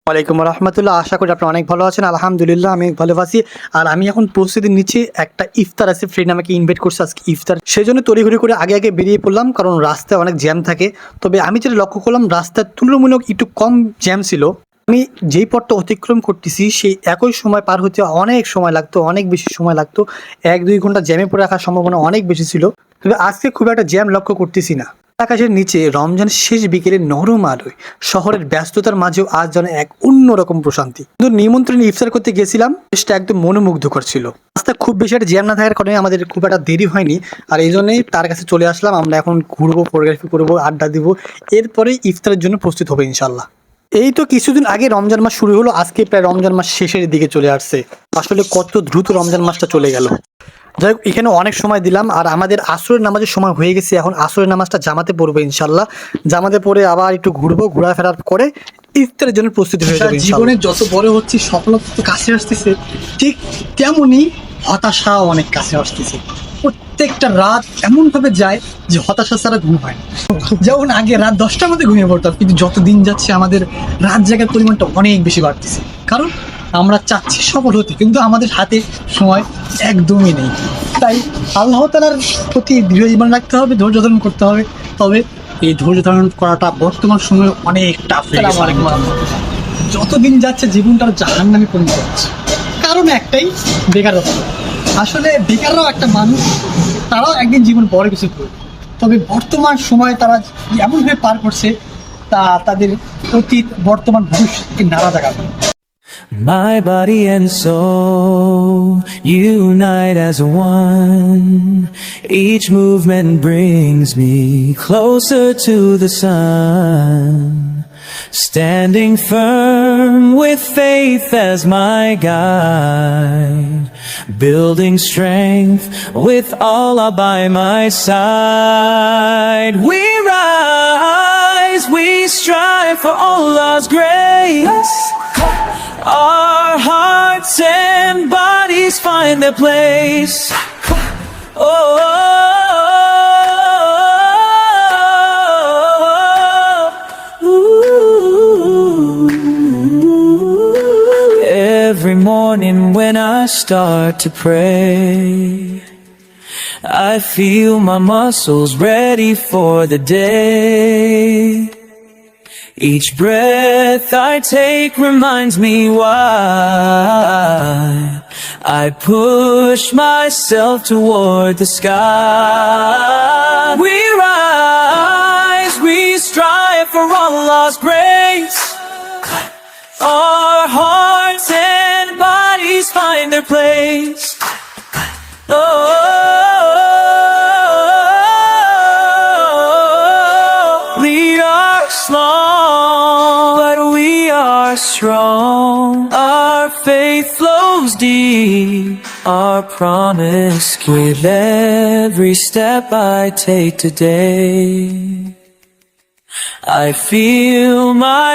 ওয়ালাইকুম রহমতুল্লাহ। আশা করি আপনি অনেক ভালো আছেন। আলহামদুলিল্লাহ আমি ভালো আছি। আর আমি এখন প্রস্তুতি নিচ্ছি, একটা ইফতার আছে, ফ্রেন্ড আমাকে ইনভাইট করছে আজকে ইফতার, সেই জন্য তড়িঘড়ি করে আগে আগে বেরিয়ে পড়লাম, কারণ রাস্তায় অনেক জ্যাম থাকে। তবে আমি যেটা লক্ষ্য করলাম, রাস্তায় তুলনামূলক একটু কম জ্যাম ছিল। আমি যেই পথটা অতিক্রম করতেছি সেই একই সময় পার হতে অনেক সময় লাগতো, অনেক বেশি সময় লাগতো। 1-2 ঘন্টা জ্যামে পড়ে রাখার সম্ভাবনা অনেক বেশি ছিল। তবে আজকে খুব একটা জ্যাম লক্ষ্য করতেছি না। আকাশের নিচে রমজান শেষ বিকেলে নরম আলোয় শহরের ব্যস্ততার মাঝেও আজ যেন এক অন্যরকম প্রশান্তি। কিন্তু নিমন্ত্রণে ইফতার করতে গেছিলাম, সেটা একদম মনোমুগ্ধকর ছিল। রাস্তা খুব বেশি একটা জ্যাম না থাকার কারণে আমাদের খুব একটা দেরি হয়নি। আর এই জন্যই তার কাছে চলে আসলাম। আমরা এখন ঘুরবো, ফটোগ্রাফি করবো, আড্ডা দিব, এরপরে ইফতারের জন্য প্রস্তুত হবে ইনশাল্লাহ। এই তো কিছুদিন আগে রমজান মাস শুরু হলো, আজকে প্রায় রমজান মাস শেষের দিকে চলে আসছে। আসলে কত দ্রুত রমজান মাসটা চলে গেল। যাই হোক, এখানে অনেক সময় দিলাম। আর আমাদের আসরের নামাজের সময় হয়ে গেছে, এখন আসরের নামাজটা জামাতে পড়বো ইনশাল্লাহ। জামাতে পড়ে আবার একটু ঘুরবো, ঘোরাফেরা করে ইফতারের জন্য প্রস্তুতি হয়ে যাবে। জীবনে যত বড় হচ্ছে, সফলতা তো কাছে আসতেছে, ঠিক তেমনই হতাশা অনেক কাছে আসতেছে। প্রত্যেকটা রাত এমন ভাবে যায় যে হতাশা ছাড়া ঘুম হয় না। যেমন আগে রাত 10টার মধ্যে ঘুমিয়ে পড়তাম, কিন্তু যত দিন যাচ্ছে আমাদের রাত জাগার পরিমাণটা অনেক বেশি বাড়তেছে। কারণ আমরা চাচ্ছি সফল হতে, কিন্তু আমাদের হাতে সময় একদমই নেই। তাই আল্লাহ তাআলার প্রতি দৃঢ় জীবন রাখতে হবে, ধৈর্য ধারণ করতে হবে। তবে এই ধৈর্য ধারণ করাটা বর্তমান সময়ে অনেক টাফ হয়ে গেছে। যতদিন যাচ্ছে জীবনটা জাহান্নামে পরিণত হচ্ছে। কারণ একটাই, বেকারত্ব। আসলে বেকাররাও একটা মানুষ, তারাও একদিন জীবন বড় কিছু করবে। তবে বর্তমান সময় তারা এমনভাবে পার করছে, তা তাদের অতীত বর্তমান ভবিষ্যৎকে নাড়া দেখাবে। My body and soul unite as one. Each movement brings me closer to the sun. Standing firm with faith as my guide. Building strength with Allah by my side. We rise, we strive for Allah's grace. Our hearts and bodies find their place. Oh, every morning when I start to pray, I feel my muscles ready for the day. Each breath I take reminds me why I push myself toward the sky. We rise, we strive for Allah's grace. Our hearts and bodies find their place. Oh, we are small, but we are strong. Our faith flows deep, our promise with every step I take today. I feel my